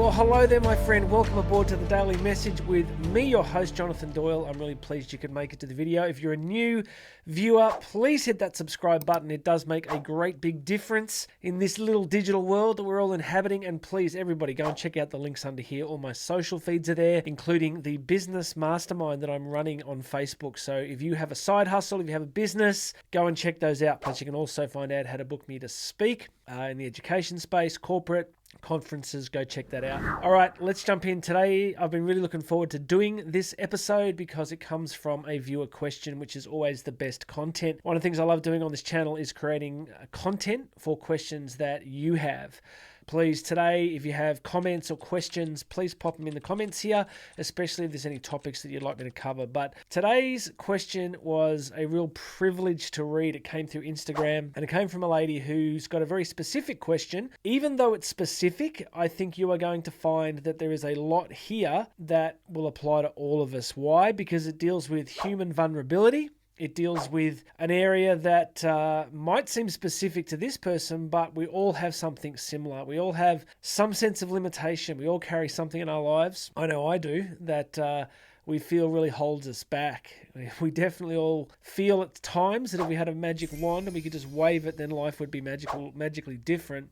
Well, hello there, my friend. Welcome aboard to the Daily Message with me, your host, Jonathan Doyle. I'm really pleased you could make it to the video. If you're a new viewer, please hit that subscribe button. It does make a great big difference in this little digital world that we're all inhabiting. And please, everybody, go and check out the links under here. All my social feeds are there, including the business mastermind that I'm running on Facebook. So if you have a side hustle, if you have a business, go and check those out. Plus, you can also find out how to book me to speak in the education space, corporate, conferences. Go check that out. All right, let's jump in today. I've been really looking forward to doing this episode because it comes from a viewer question, which is always the best content. One of the things I love doing on this channel is creating content for questions that you have. Please, today, if you have comments or questions, please pop them in the comments here, especially if there's any topics that you'd like me to cover. But today's question was a real privilege to read. It came through Instagram, and it came from a lady who's got a very specific question. Even though it's specific, I think you are going to find that there is a lot here that will apply to all of us. Why? Because it deals with human vulnerability. It deals with an area that might seem specific to this person, but we all have something similar. We all have some sense of limitation. We all carry something in our lives. I know I do, that we feel really holds us back. We definitely all feel at times that if we had a magic wand and we could just wave it, then life would be magically different.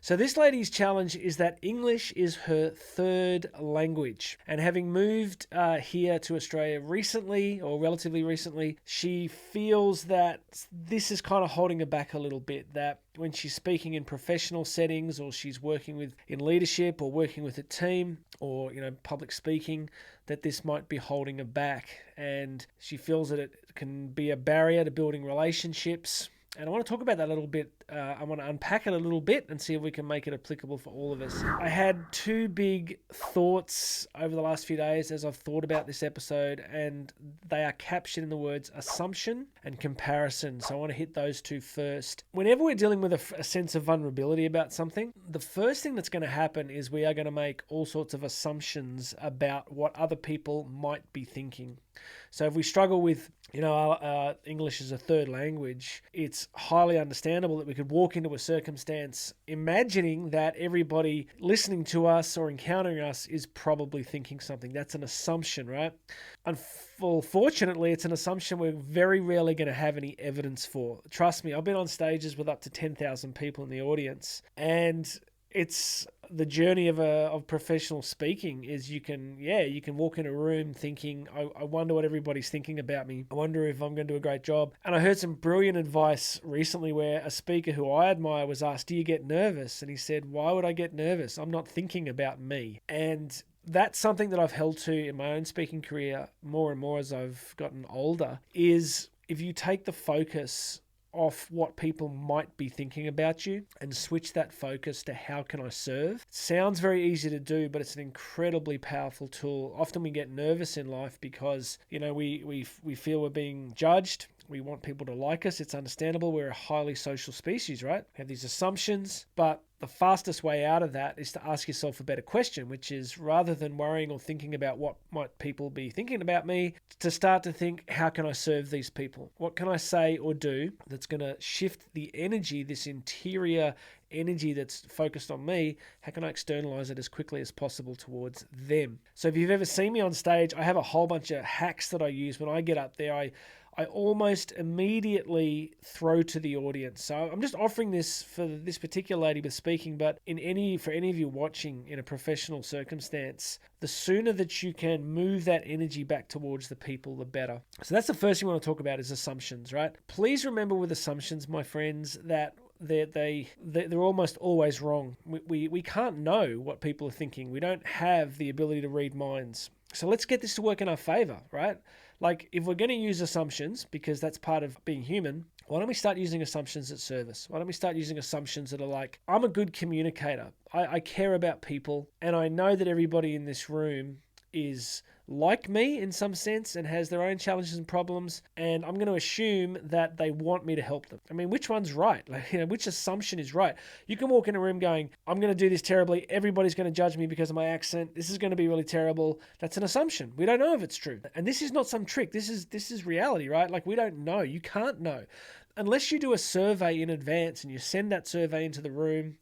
So this lady's challenge is that English is her third language. And having moved here to Australia recently, or relatively recently, she feels that this is kind of holding her back a little bit, that when she's speaking in professional settings, or she's working in leadership, or working with a team, or public speaking, that this might be holding her back. And she feels that it can be a barrier to building relationships. And I want to talk about that a little bit. I want to unpack it a little bit and see if we can make it applicable for all of us. I had two big thoughts over the last few days as I've thought about this episode, and they are captured in the words assumption and comparison. So I want to hit those two first. Whenever we're dealing with a sense of vulnerability about something, the first thing that's going to happen is we are going to make all sorts of assumptions about what other people might be thinking. So if we struggle with, our English as a third language, it's highly understandable that we could walk into a circumstance imagining that everybody listening to us or encountering us is probably thinking something. That's an assumption, right? Unfortunately, it's an assumption we're very rarely going to have any evidence for. Trust me, I've been on stages with up to 10,000 people in the audience, and it's the journey of professional speaking is you can walk in a room thinking, I wonder what everybody's thinking about me. I wonder if I'm going to do a great job. And I heard some brilliant advice recently where a speaker who I admire was asked, do you get nervous? And he said, why would I get nervous? I'm not thinking about me. And that's something that I've held to in my own speaking career more and more as I've gotten older, is if you take the focus off what people might be thinking about you and switch that focus to how can I serve. Sounds very easy to do, but it's an incredibly powerful tool. Often we get nervous in life because, we feel we're being judged. We want people to like us. It's understandable. We're a highly social species, right? We have these assumptions, but the fastest way out of that is to ask yourself a better question, which is, rather than worrying or thinking about what might people be thinking about me, to start to think, how can I serve these people? What can I say or do that's going to shift the energy, this interior energy that's focused on me? How can I externalize it as quickly as possible towards them? So if you've ever seen me on stage, I have a whole bunch of hacks that I use. When I get up there, I almost immediately throw to the audience. So I'm just offering this for this particular lady with speaking, but for any of you watching in a professional circumstance, the sooner that you can move that energy back towards the people, the better. So that's the first thing I want to talk about is assumptions, right? Please remember with assumptions, my friends, that they're almost always wrong. We can't know what people are thinking. We don't have the ability to read minds. So let's get this to work in our favor, right? Like, if we're going to use assumptions, because that's part of being human, why don't we start using assumptions that serve us? Why don't we start using assumptions that are like, I'm a good communicator. I care about people, and I know that everybody in this room is like me in some sense and has their own challenges and problems, and I'm going to assume that they want me to help them. I mean, which one's right? Which assumption is right? You can walk in a room going, I'm going to do this terribly. Everybody's going to judge me because of my accent. This is going to be really terrible. That's an assumption. We don't know if it's true. And this is not some trick. This is reality, right? Like, we don't know. You can't know. Unless you do a survey in advance and you send that survey into the room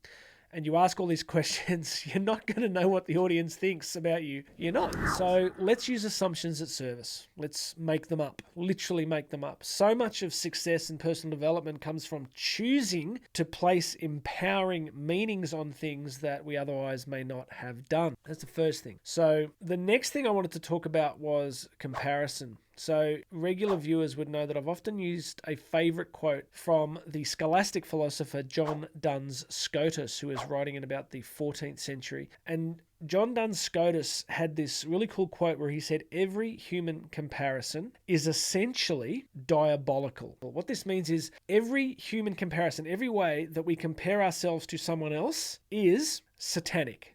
and you ask all these questions, you're not going to know what the audience thinks about you. You're not. So let's use assumptions at service. Let's make them up, literally make them up. So much of success and personal development comes from choosing to place empowering meanings on things that we otherwise may not have done. That's the first thing. So the next thing I wanted to talk about was comparison. So regular viewers would know that I've often used a favorite quote from the scholastic philosopher John Duns Scotus, who was writing in about the 14th century. And John Duns Scotus had this really cool quote where he said, every human comparison is essentially diabolical. What this means is every human comparison, every way that we compare ourselves to someone else is satanic.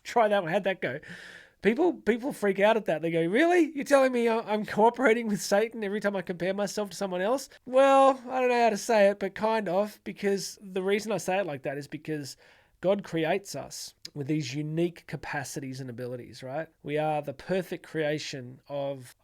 Try that one. How'd that go? People freak out at that. They go, really? You're telling me I'm cooperating with Satan every time I compare myself to someone else? Well, I don't know how to say it, but kind of, because the reason I say it like that is because God creates us with these unique capacities and abilities, right? We are the perfect creation of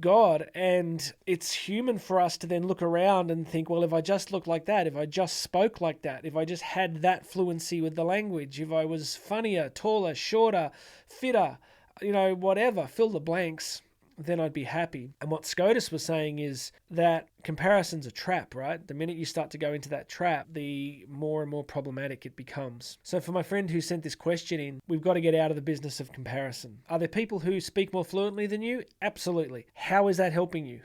God, and it's human for us to then look around and think, well, if I just looked like that, if I just spoke like that, if I just had that fluency with the language, if I was funnier, taller, shorter, fitter, whatever, fill the blanks, then I'd be happy. And what Scotus was saying is that comparison's a trap, right? The minute you start to go into that trap, the more and more problematic it becomes. So for my friend who sent this question in, we've got to get out of the business of comparison. Are there people who speak more fluently than you? Absolutely. How is that helping you?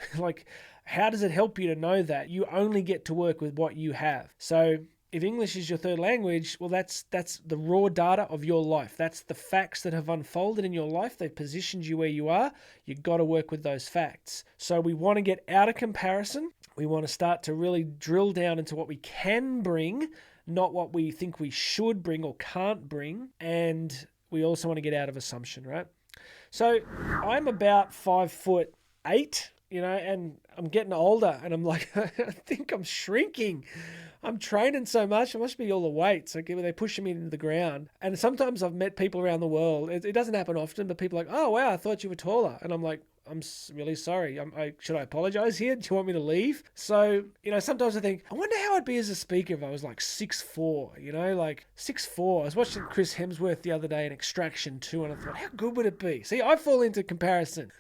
How does it help you to know that? You only get to work with what you have. So if English is your third language, well, that's the raw data of your life. That's the facts that have unfolded in your life. They've positioned you where you are. You've got to work with those facts. So we want to get out of comparison. We want to start to really drill down into what we can bring, not what we think we should bring or can't bring. And we also want to get out of assumption, right? So I'm about 5'8", and I'm getting older, and I'm like, I think I'm shrinking. I'm training so much. It must be all the weights. They're pushing me into the ground. And sometimes I've met people around the world. It doesn't happen often, but people are like, oh, wow, I thought you were taller. And I'm like, I'm really sorry. Should I apologize here? Do you want me to leave? So, sometimes I think, I wonder how I'd be as a speaker if I was like 6'4", 6'4". I was watching Chris Hemsworth the other day in Extraction 2, and I thought, how good would it be? See, I fall into comparison.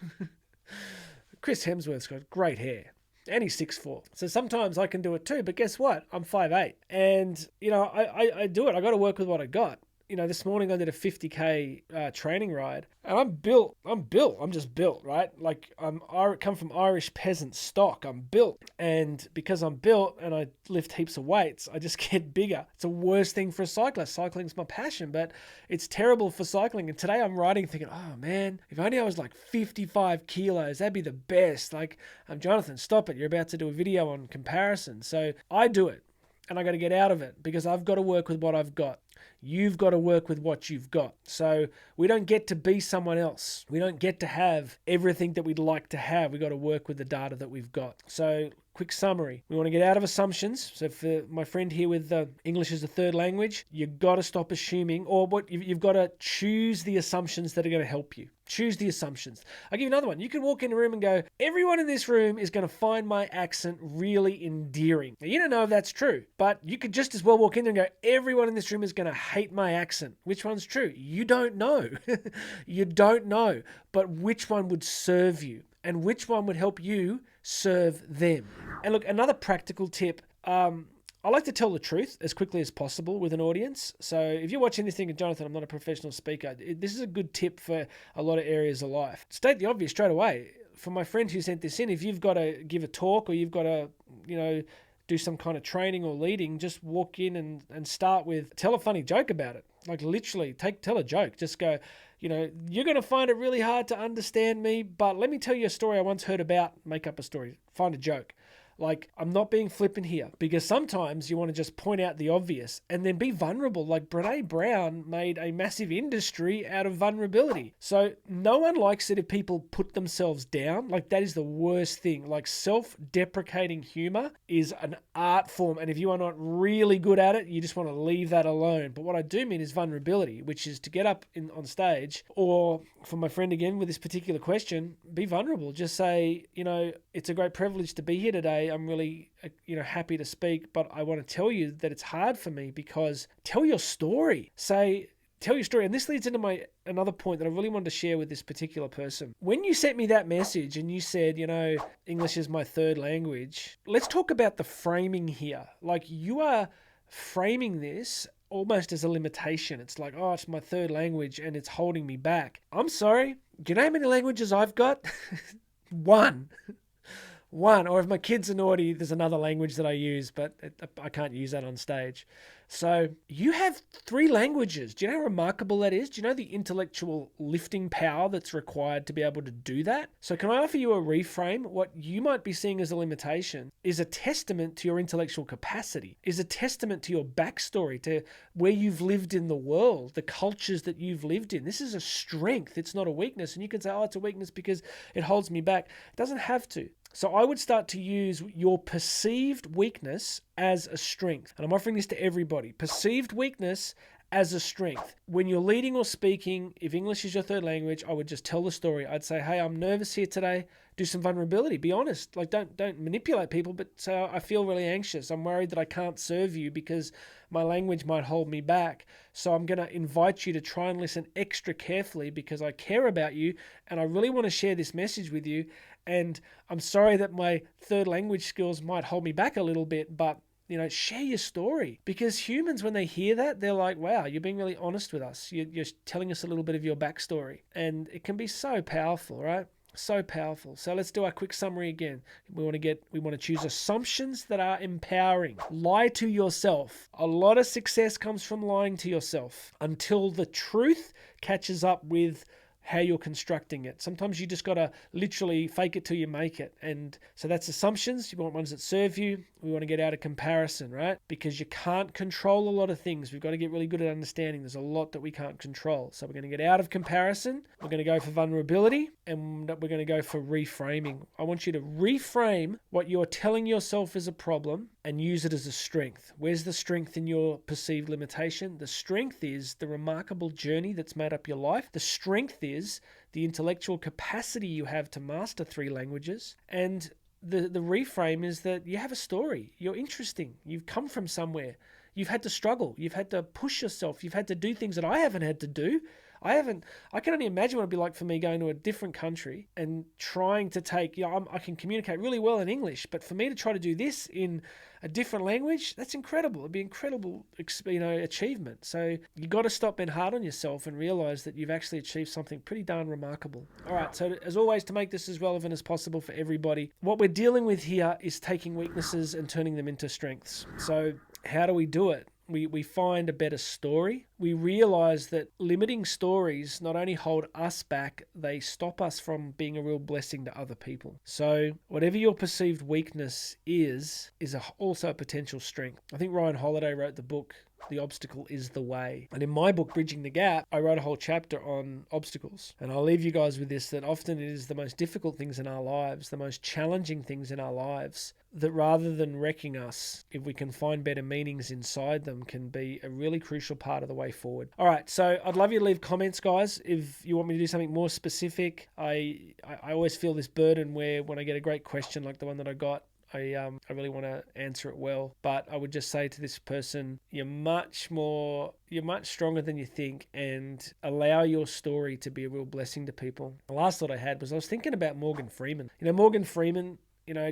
Chris Hemsworth's got great hair. And he's 6'4". So sometimes I can do it too, but guess what? I'm 5'8". And, I do it. I got to work with what I got. This morning I did a 50K training ride, and I'm built. I'm just built, right? I come from Irish peasant stock. I'm built. And because I'm built and I lift heaps of weights, I just get bigger. It's the worst thing for a cyclist. Cycling's my passion, but it's terrible for cycling. And today I'm riding thinking, oh man, if only I was like 55 kilos, that'd be the best. I'm Jonathan, stop it. You're about to do a video on comparison. So I do it, and I got to get out of it because I've got to work with what I've got. You've got to work with what you've got. So we don't get to be someone else. We don't get to have everything that we'd like to have. We've got to work with the data that we've got. So quick summary. We want to get out of assumptions. So for my friend here with English as a third language, you've got to stop assuming, or you've got to choose the assumptions that are going to help you. Choose the assumptions. I'll give you another one. You could walk in a room and go, everyone in this room is going to find my accent really endearing. Now, you don't know if that's true, but you could just as well walk in there and go, everyone in this room is going to hate my accent. Which one's true? You don't know. You don't know. But which one would serve you? And which one would help you serve them? And look, another practical tip, I like to tell the truth as quickly as possible with an audience. So if you're watching this thinking, Jonathan, I'm not a professional speaker, this is a good tip for a lot of areas of life. State the obvious straight away. For my friend who sent this in, if you've got to give a talk or you've got to, do some kind of training or leading, just walk in and start with, tell a funny joke about it. Literally, tell a joke. Just go, you're going to find it really hard to understand me, but let me tell you a story I once heard about. Make up a story. Find a joke. I'm not being flippant here, because sometimes you want to just point out the obvious and then be vulnerable. Brene Brown made a massive industry out of vulnerability. So no one likes it if people put themselves down. That is the worst thing. Self-deprecating humor is an art form. And if you are not really good at it, you just want to leave that alone. But what I do mean is vulnerability, which is to get up on stage, or for my friend again with this particular question, be vulnerable. Just say, it's a great privilege to be here today. today. I'm really, happy to speak, but I want to tell you that it's hard for me because tell your story. Tell your story. And this leads into another point that I really wanted to share with this particular person. When you sent me that message and you said, English is my third language, let's talk about the framing here. Like, you are framing this almost as a limitation. It's like, oh, it's my third language and it's holding me back. I'm sorry. Do you know how many languages I've got? One. Or if my kids are naughty, there's another language that I use, but I can't use that on stage. So you have 3 languages. Do you know how remarkable that is? Do you know the intellectual lifting power that's required to be able to do that? So can I offer you a reframe? What you might be seeing as a limitation is a testament to your intellectual capacity, is a testament to your backstory, to where you've lived in the world, the cultures that you've lived in. This is a strength. It's not a weakness. And you can say, oh, it's a weakness because it holds me back. It doesn't have to. So I would start to use your perceived weakness as a strength. And I'm offering this to everybody. Perceived weakness as a strength. When you're leading or speaking, if English is your third language, I would just tell the story. I'd say, hey, I'm nervous here today. Do some vulnerability. Be honest. Like, don't manipulate people, but say, I feel really anxious. I'm worried that I can't serve you because my language might hold me back. So I'm going to invite you to try and listen extra carefully because I care about you and I really want to share this message with you. And I'm sorry that my third language skills might hold me back a little bit, but share your story, because humans, when they hear that, they're like, wow, you're being really honest with us. You're telling us a little bit of your backstory, and it can be so powerful, right? So powerful. So let's do our quick summary again. We want to choose assumptions that are empowering. Lie to yourself. A lot of success comes from lying to yourself until the truth catches up with how you're constructing it. Sometimes you just got to literally fake it till you make it. And so that's assumptions. You want ones that serve you. We want to get out of comparison, right? Because you can't control a lot of things. We've got to get really good at understanding there's a lot that we can't control. So we're going to get out of comparison. We're going to go for vulnerability, and we're going to go for reframing. I want you to reframe what you're telling yourself is a problem and use it as a strength. Where's the strength in your perceived limitation? The strength is the remarkable journey that's made up your life. The strength is the intellectual capacity you have to master 3 languages. And the reframe is that you have a story. You're interesting. You've come from somewhere. You've had to struggle. You've had to push yourself. You've had to do things that I haven't had to do. I can only imagine what it'd be like for me going to a different country and trying to take, I can communicate really well in English, but for me to try to do this in a different language, that's incredible. It'd be an incredible, achievement. So you got to stop being hard on yourself and realize that you've actually achieved something pretty darn remarkable. All right. So as always, to make this as relevant as possible for everybody, what we're dealing with here is taking weaknesses and turning them into strengths. So how do we do it? We find a better story. We realize that limiting stories not only hold us back, they stop us from being a real blessing to other people. So whatever your perceived weakness is also a potential strength. I think Ryan Holiday wrote the book, The Obstacle is the Way. And in my book, Bridging the Gap, I wrote a whole chapter on obstacles. And I'll leave you guys with this, that often it is the most difficult things in our lives, the most challenging things in our lives, that rather than wrecking us, if we can find better meanings inside them, can be a really crucial part of the way forward. All right, so I'd love you to leave comments, guys, if you want me to do something more specific. I always feel this burden where when I get a great question like the one that I got, I really want to answer it well. But I would just say to this person, you're much stronger than you think, and allow your story to be a real blessing to people. The last thought I had was I was thinking about Morgan Freeman. Morgan Freeman,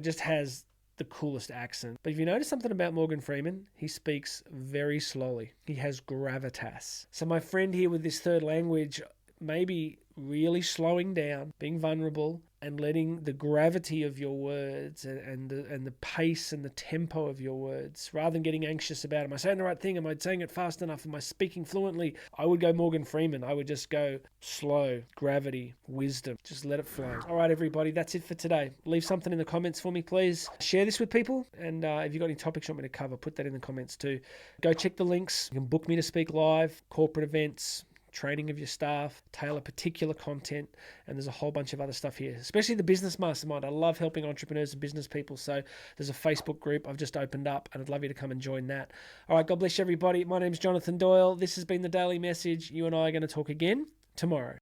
just has the coolest accent. But if you notice something about Morgan Freeman, he speaks very slowly. He has gravitas. So my friend here with this third language, maybe really slowing down, being vulnerable, and letting the gravity of your words and the pace and the tempo of your words, rather than getting anxious about, am I saying the right thing? Am I saying it fast enough? Am I speaking fluently? I would go Morgan Freeman. I would just go slow, gravity, wisdom. Just let it flow. All right, everybody, that's it for today. Leave something in the comments for me, please. Share this with people. And if you've got any topics you want me to cover, put that in the comments too. Go check the links. You can book me to speak live, corporate events, training of your staff, tailor particular content, and there's a whole bunch of other stuff here, especially the business mastermind. I love helping entrepreneurs and business people, so there's a Facebook group I've just opened up, and I'd love you to come and join that. All right, God bless you, everybody. My name's Jonathan Doyle. This has been the Daily Message. You and I are going to talk again tomorrow.